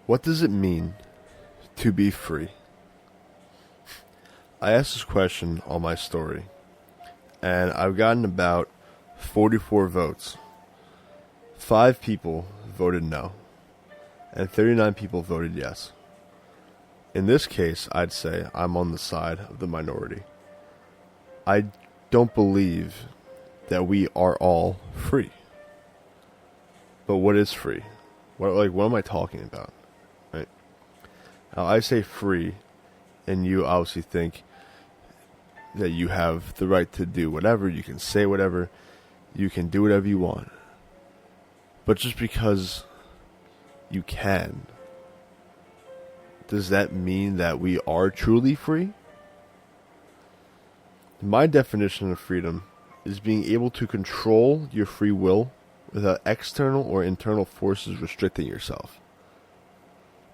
What does it mean to be free? I asked this question on my story, and I've gotten about 44 votes. 5 people voted no, and 39 people voted yes. In this case, I'd say I'm on the side of the minority. I don't believe that we are all free. But what is free? What am I talking about? Right? Now, I say free, and you obviously think that you have the right to do whatever, you can say whatever, you can do whatever you want. But just because you can, does that mean that we are truly free? My definition of freedom is being able to control your free will without external or internal forces restricting yourself.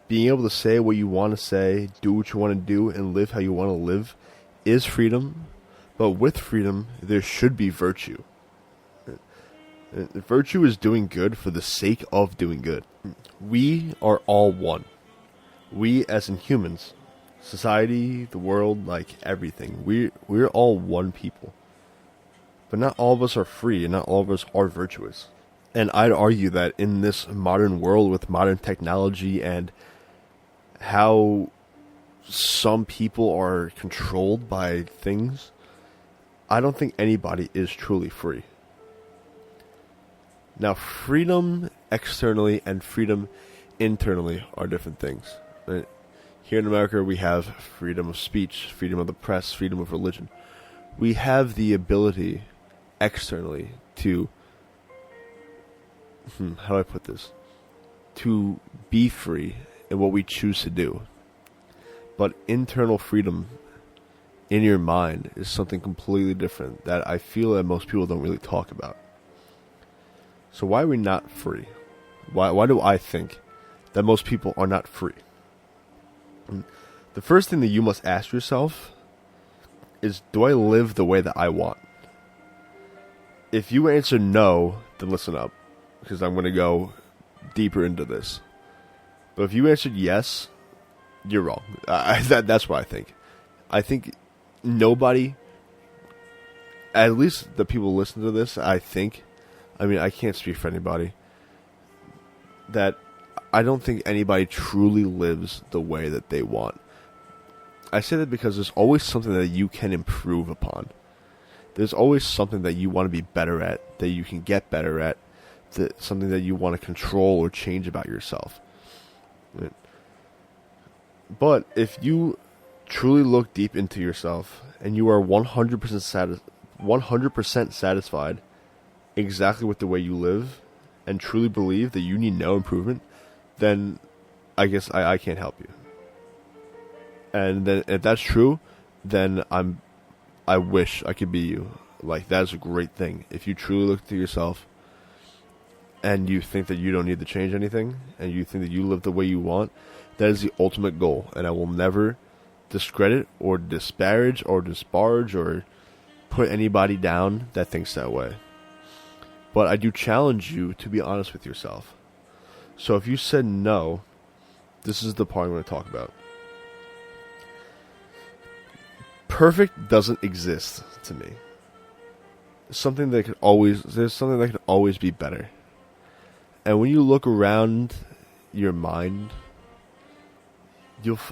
Being able to say what you want to say, do what you want to do, and live how you want to live is freedom. But with freedom, there should be virtue. Virtue is doing good for the sake of doing good. We are all one. We as in humans, society, the world, like everything, we're all one people. But not all of us are free, and not all of us are virtuous. And I'd argue that in this modern world with modern technology and how some people are controlled by things, I don't think anybody is truly free. Now, freedom externally and freedom internally are different things. Right? Here in America, we have freedom of speech, freedom of the press, freedom of religion. We have the ability externally to, how do I put this? To be free in what we choose to do. But internal freedom in your mind is something completely different that I feel that most people don't really talk about. So why are we not free? Why do I think that most people are not free? The first thing that you must ask yourself is, do I live the way that I want? If you answer no, then listen up, because I'm going to go deeper into this. But if you answered yes, you're wrong. That's what I think. I think nobody, at least the people listening to this, I can't speak for anybody, that I don't think anybody truly lives the way that they want. I say that because there's always something that you can improve upon. There's always something that you want to be better at, that you can get better at, something that you want to control or change about yourself. Right? But if you truly look deep into yourself and you are 100% satisfied exactly with the way you live and truly believe that you need no improvement, then I guess I can't help you. And then if that's true, then I wish I could be you. Like, that's a great thing. If you truly look to yourself and you think that you don't need to change anything and you think that you live the way you want, that is the ultimate goal. And I will never discredit or disparage or disparage or put anybody down that thinks that way. But I do challenge you to be honest with yourself. So if you said no, this is the part I'm going to talk about. Perfect doesn't exist to me. There's something that could always be better. And when you look around your mind,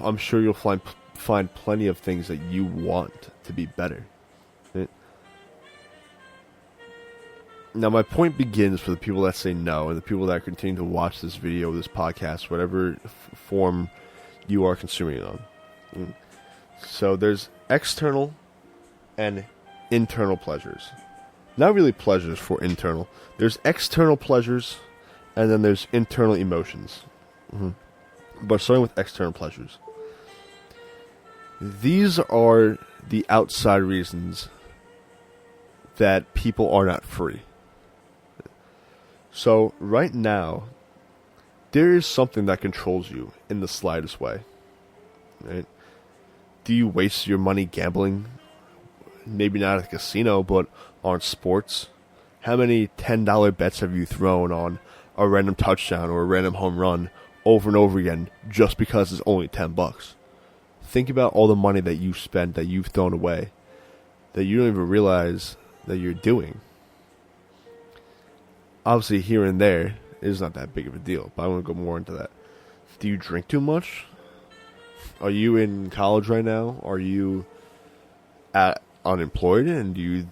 I'm sure you'll find plenty of things that you want to be better. Right? Now, my point begins for the people that say no, and the people that continue to watch this video, this podcast, whatever form you are consuming it on. So there's external and internal pleasures. Not really pleasures for internal. There's external pleasures, and then there's internal emotions. But starting with external pleasures. These are the outside reasons that people are not free. So right now, there is something that controls you in the slightest way. Right? Do you waste your money gambling? Maybe not at a casino, but on sports. How many $10 bets have you thrown on a random touchdown or a random home run over and over again just because it's only $10. Think about all the money that you spent, that you've thrown away, that you don't even realize that you're doing. Obviously, here and there is not that big of a deal, but I want to go more into that. Do you drink too much? Are you in college right now? Are you unemployed, and do you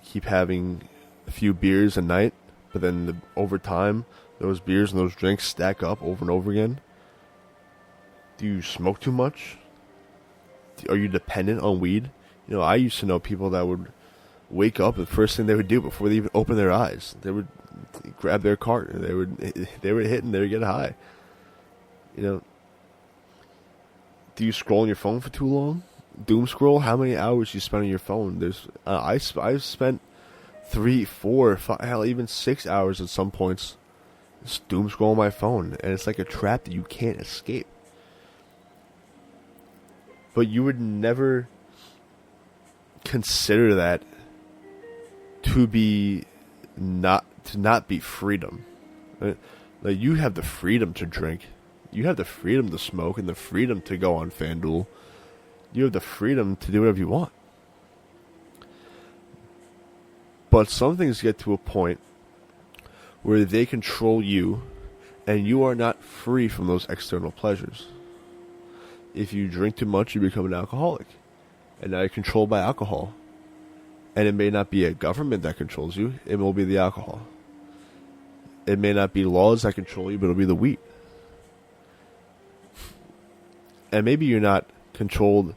keep having a few beers a night, but then over time, those beers and those drinks stack up over and over again? Do you smoke too much? Are you dependent on weed? I used to know people that would wake up and the first thing they would do before they even open their eyes, they would grab their cart and they would hit and they would get high. Do you scroll on your phone for too long? Doom scroll? How many hours you spend on your phone? I've spent 3, 4, 5, hell, even 6 hours at some points just doom scroll on my phone, and it's like a trap that you can't escape. But you would never consider that to not be freedom. Right? Like, you have the freedom to drink. You have the freedom to smoke and the freedom to go on FanDuel. You have the freedom to do whatever you want. But some things get to a point where they control you, and you are not free from those external pleasures. If you drink too much, you become an alcoholic. And now you're controlled by alcohol. And it may not be a government that controls you, it will be the alcohol. It may not be laws that control you, but it'll be the weed. And maybe you're not controlled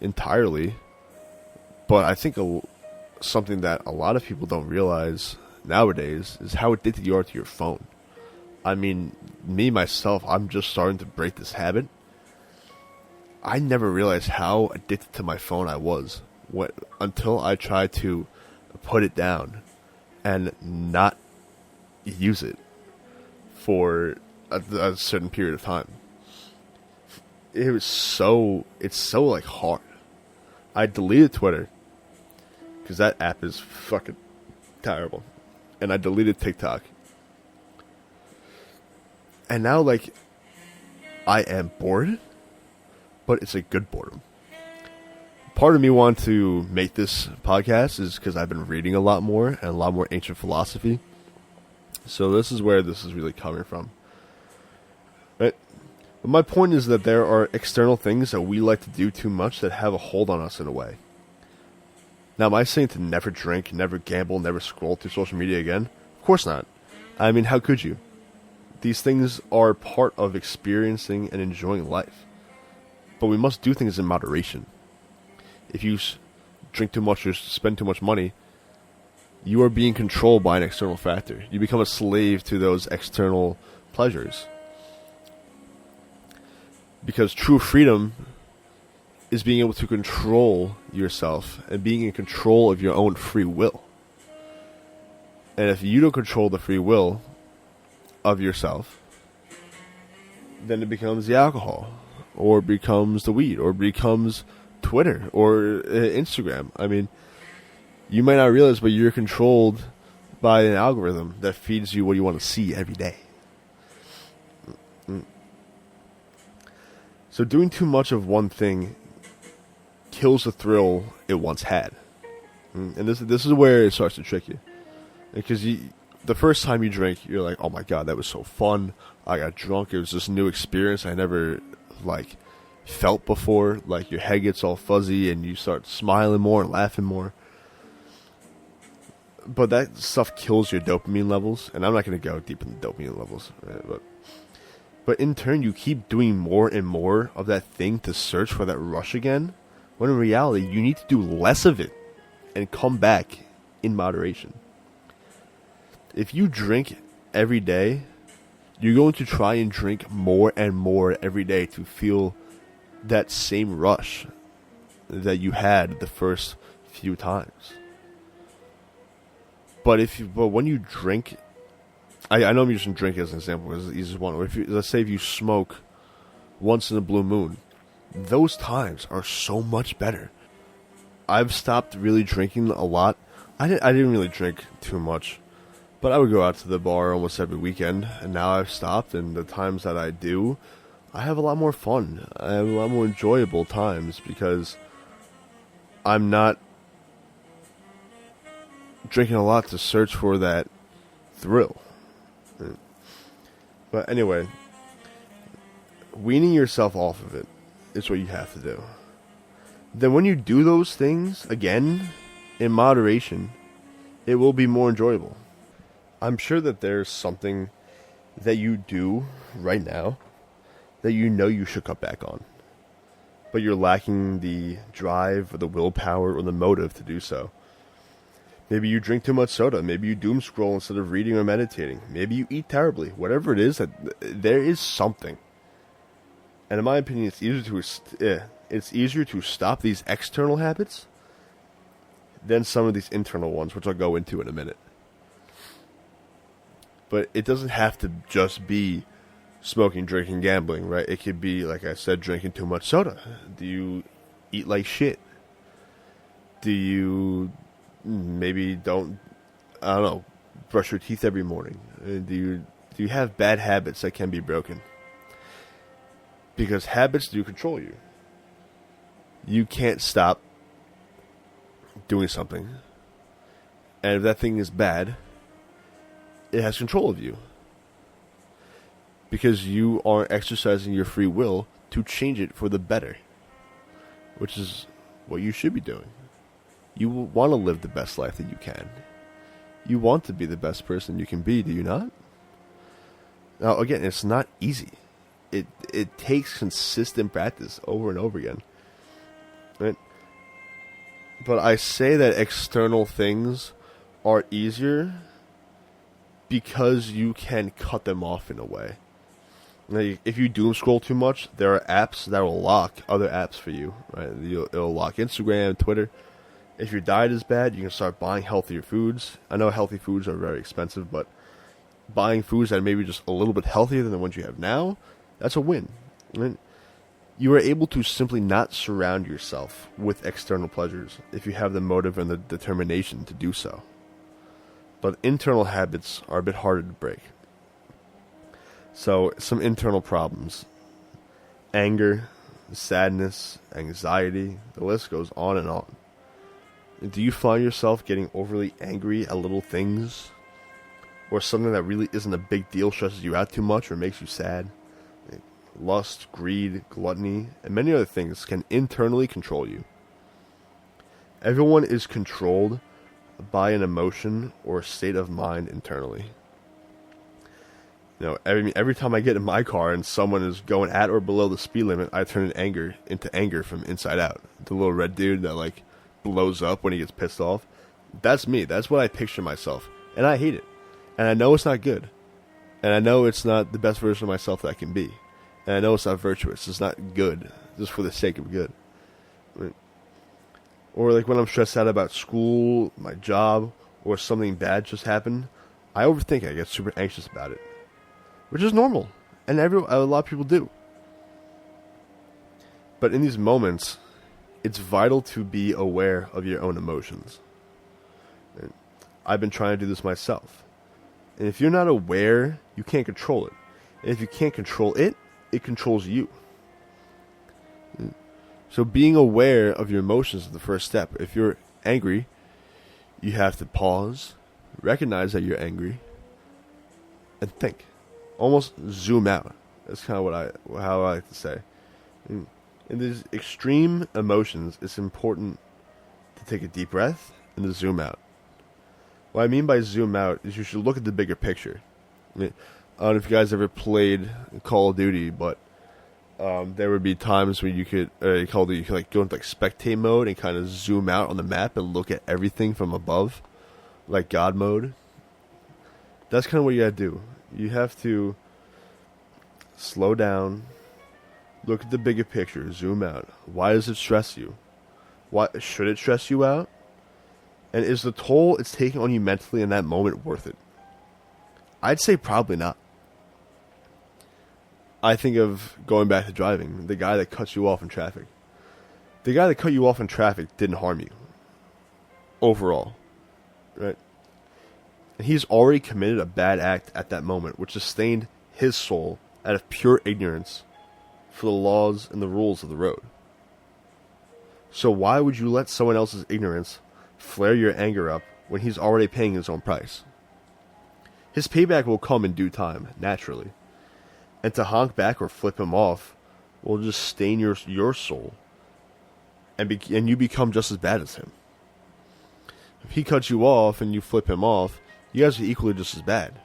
entirely, but I think something that a lot of people don't realize nowadays is how addicted you are to your phone. I mean, me, myself, I'm just starting to break this habit. I never realized how addicted to my phone I was until I tried to put it down and not use it for a certain period of time. It's so like hard. I deleted Twitter because that app is fucking terrible, and I deleted TikTok. And now, like, I am bored, but it's a good boredom. Part of me wanted to make this podcast is because I've been reading a lot more and a lot more ancient philosophy. So this is where this is really coming from. Right? But my point is that there are external things that we like to do too much that have a hold on us in a way. Now, am I saying to never drink, never gamble, never scroll through social media again? Of course not. I mean, how could you? These things are part of experiencing and enjoying life. But we must do things in moderation. If you drink too much or spend too much money, you are being controlled by an external factor. You become a slave to those external pleasures. Because true freedom is being able to control yourself and being in control of your own free will. And if you don't control the free will of yourself, then it becomes the alcohol, or becomes the weed, or becomes Twitter, or Instagram. I mean, you might not realize, but you're controlled by an algorithm that feeds you what you want to see every day. So doing too much of one thing kills the thrill it once had. And this is where it starts to trick you. Because the first time you drink, you're like, oh my god, that was so fun. I got drunk. It was this new experience I never, felt before. Like, your head gets all fuzzy and you start smiling more and laughing more. But that stuff kills your dopamine levels. And I'm not going to go deep into dopamine levels. Right? But in turn, you keep doing more and more of that thing to search for that rush again. When in reality, you need to do less of it and come back in moderation. If you drink every day, you're going to try and drink more and more every day to feel that same rush that you had the first few times. But when you drink, I know I'm using drink as an example because it's the easiest one. Let's say if you smoke once in a blue moon, those times are so much better. I've stopped really drinking a lot. I didn't really drink too much, But I would go out to the bar almost every weekend, and now I've stopped, and the times that I do, I have a lot more fun. I have a lot more enjoyable times because I'm not drinking a lot to search for that thrill. But anyway, weaning yourself off of it is what you have to do. Then when you do those things, again, in moderation, it will be more enjoyable. I'm sure that there's something that you do right now that you know you should cut back on, but you're lacking the drive or the willpower or the motive to do so. Maybe you drink too much soda. Maybe you doom scroll instead of reading or meditating. Maybe you eat terribly. Whatever it is, there is something. And in my opinion, it's easier to stop these external habits than some of these internal ones, which I'll go into in a minute. But it doesn't have to just be smoking, drinking, gambling, right? It could be, like I said, drinking too much soda. Do you eat like shit? Do you maybe don't brush your teeth every morning? Do you have bad habits that can be broken? Because habits do control you. You can't stop doing something. And if that thing is bad, it has control of you. Because you are exercising your free will to change it for the better. Which is what you should be doing. You want to live the best life that you can. You want to be the best person you can be, do you not? Now, again, it's not easy. It takes consistent practice over and over again. Right? But I say that external things are easier because you can cut them off in a way. Like, if you doom scroll too much, there are apps that will lock other apps for you. Right? It'll lock Instagram, Twitter. If your diet is bad, you can start buying healthier foods. I know healthy foods are very expensive, but buying foods that are maybe just a little bit healthier than the ones you have now, that's a win. Right? You are able to simply not surround yourself with external pleasures if you have the motive and the determination to do so. But internal habits are a bit harder to break. So, some internal problems. Anger, sadness, anxiety, the list goes on and on. Do you find yourself getting overly angry at little things? Or something that really isn't a big deal stresses you out too much or makes you sad? Lust, greed, gluttony, and many other things can internally control you. Everyone is controlled by an emotion or a state of mind internally. You know, every time I get in my car and someone is going at or below the speed limit, I turn anger into anger from inside out. The little red dude that blows up when he gets pissed off. That's me. That's what I picture myself. And I hate it. And I know it's not good. And I know it's not the best version of myself that I can be. And I know it's not virtuous. It's not good. Just for the sake of good. Right? Or when I'm stressed out about school, my job, or something bad just happened, I overthink it. I get super anxious about it. Which is normal. And a lot of people do. But in these moments, it's vital to be aware of your own emotions. And I've been trying to do this myself. And if you're not aware, you can't control it. And if you can't control it, it controls you. So being aware of your emotions is the first step. If you're angry, you have to pause, recognize that you're angry, and think. Almost zoom out. That's kind of how I like to say. In these extreme emotions, it's important to take a deep breath and to zoom out. What I mean by zoom out is you should look at the bigger picture. I don't know if you guys ever played Call of Duty, but there would be times where you could go into spectate mode and kind of zoom out on the map and look at everything from above, like God mode. That's kind of what you gotta do. You have to slow down, look at the bigger picture, zoom out. Why does it stress you? Why should it stress you out? And is the toll it's taking on you mentally in that moment worth it? I'd say probably not. I think of going back to driving, the guy that cuts you off in traffic. The guy that cut you off in traffic didn't harm you. Overall. Right? And he's already committed a bad act at that moment, which sustained his soul out of pure ignorance for the laws and the rules of the road. So why would you let someone else's ignorance flare your anger up when he's already paying his own price? His payback will come in due time, naturally. And to honk back or flip him off will just stain your soul, and you become just as bad as him. If he cuts you off and you flip him off, you guys are equally just as bad.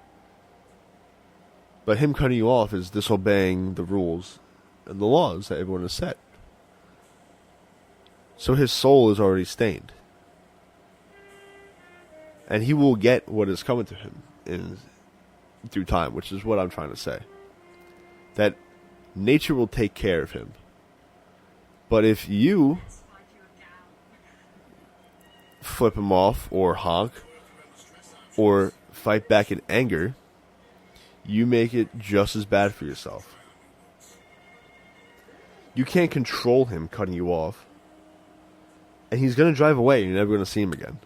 But him cutting you off is disobeying the rules and the laws that everyone has set. So his soul is already stained. And he will get what is coming to him in due time, which is what I'm trying to say. That nature will take care of him. But if you flip him off or honk or fight back in anger, you make it just as bad for yourself. You can't control him cutting you off. And he's going to drive away and you're never going to see him again.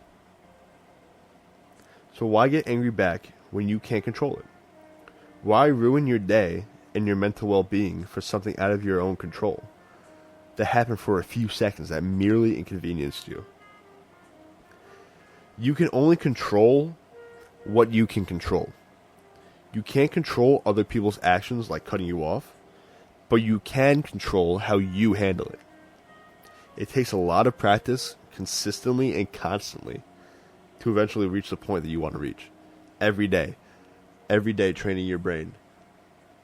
So why get angry back when you can't control it? Why ruin your day and your mental well-being for something out of your own control that happened for a few seconds that merely inconvenienced you? You can only control what you can control. You can't control other people's actions like cutting you off, but you can control how you handle it. It takes a lot of practice, consistently and constantly, to eventually reach the point that you want to reach. Every day training your brain.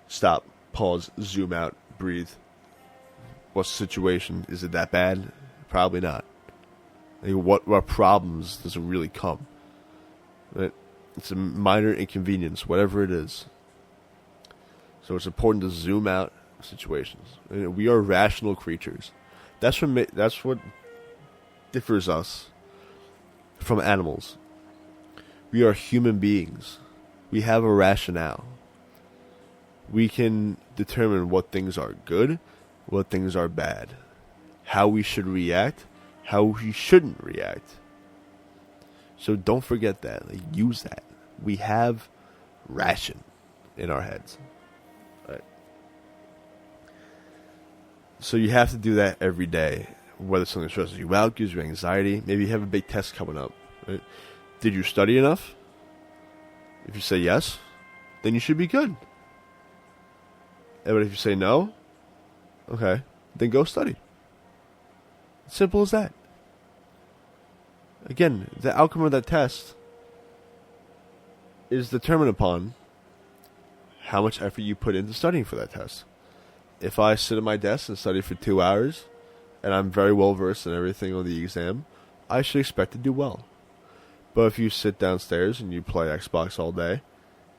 Stop, pause, zoom out, breathe. What's the situation? Is it that bad? Probably not. Like, what problems does it really come? It's a minor inconvenience, whatever it is. So it's important to zoom out situations. We are rational creatures. That's what differs us from animals. We are human beings. We have a rationale. We can determine what things are good, what things are bad, how we should react, how we shouldn't react. So don't forget that. Like, use that. We have ration in our heads. Right. So you have to do that every day. Whether something stresses you out, gives you anxiety. Maybe you have a big test coming up. Right? Did you study enough? If you say yes, then you should be good. But if you say no, okay, then go study. Simple as that. Again, the outcome of that test is determined upon how much effort you put into studying for that test. If I sit at my desk and study for 2 hours, and I'm very well versed in everything on the exam, I should expect to do well. But if you sit downstairs and you play Xbox all day,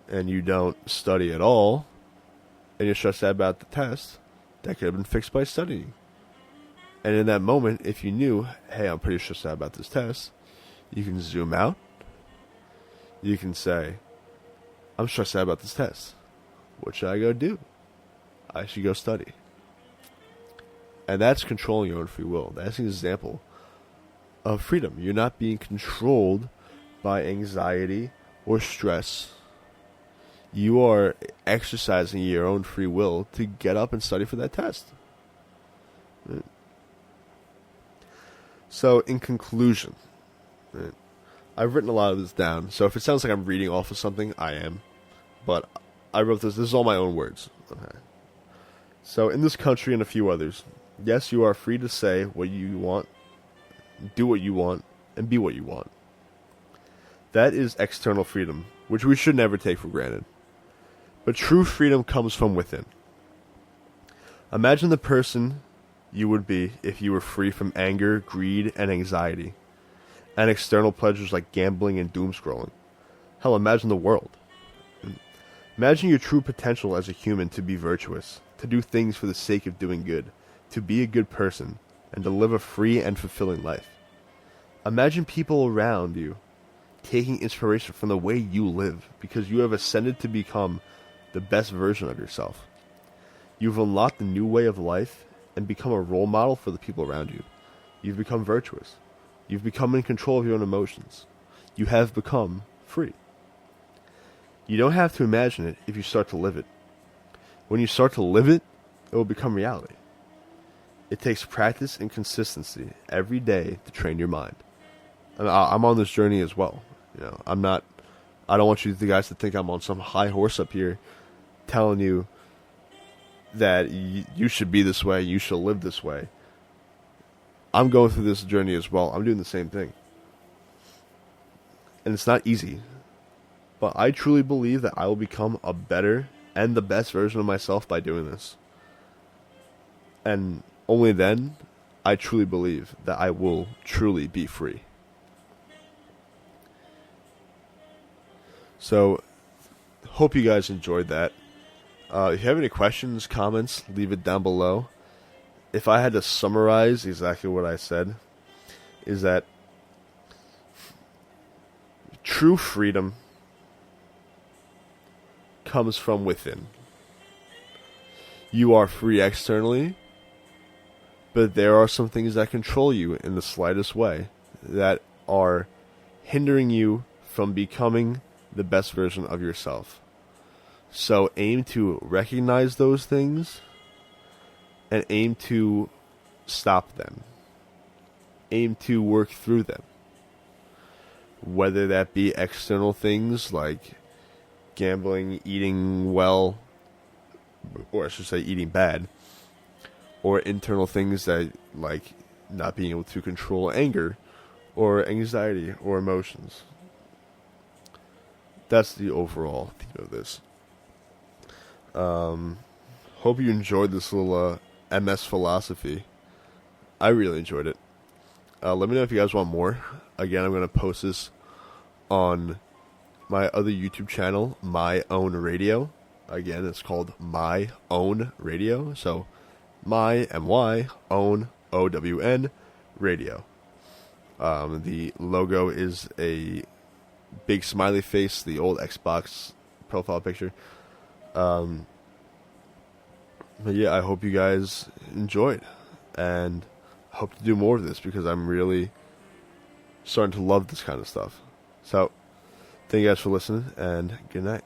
and you don't study at all, and you're stressed out about the test, that could have been fixed by studying. And in that moment, if you knew, hey, I'm pretty stressed out about this test, you can zoom out. You can say, I'm stressed out about this test. What should I go do? I should go study. And that's controlling your own free will. That's an example of freedom. You're not being controlled by anxiety or stress. You are exercising your own free will to get up and study for that test. So, in conclusion, I've written a lot of this down. So if it sounds like I'm reading off of something, I am. But I wrote this. This is all my own words. Okay. So in this country and a few others, yes, you are free to say what you want, do what you want, and be what you want. That is external freedom, which we should never take for granted. But true freedom comes from within. Imagine the person you would be if you were free from anger, greed, and anxiety, and external pleasures like gambling and doom scrolling. Hell, imagine the world. Imagine your true potential as a human to be virtuous, to do things for the sake of doing good, to be a good person, and to live a free and fulfilling life. Imagine people around you taking inspiration from the way you live because you have ascended to become the best version of yourself. You've unlocked a new way of life and become a role model for the people around you. You've become virtuous. You've become in control of your own emotions. You have become free. You don't have to imagine it if you start to live it. When you start to live it, it will become reality. It takes practice and consistency every day to train your mind. And I'm on this journey as well. I don't want you guys to think I'm on some high horse up here telling you that you should be this way, you should live this way. I'm going through this journey as well. I'm doing the same thing. And it's not easy. But I truly believe that I will become a better and the best version of myself by doing this. And only then, I truly believe that I will truly be free. So, hope you guys enjoyed that. If you have any questions, comments, leave it down below. If I had to summarize exactly what I said, is that true freedom comes from within. You are free externally, but there are some things that control you in the slightest way that are hindering you from becoming the best version of yourself. So aim to recognize those things and aim to stop them. Aim to work through them. Whether that be external things like gambling, eating well, or I should say eating bad, or internal things that like not being able to control anger or anxiety or emotions. That's the overall theme of this. Hope you enjoyed this little MSPhilosophy. I really enjoyed it. Let me know if you guys want more. Again, I'm going to post this on my other YouTube channel, My Own Radio. Again, it's called My Own Radio. So, My, M-Y, Own, O-W-N, Radio. The logo is a big smiley face, the old Xbox profile picture. But yeah, I hope you guys enjoyed. And I hope to do more of this because I'm really starting to love this kind of stuff. So, thank you guys for listening, and good night.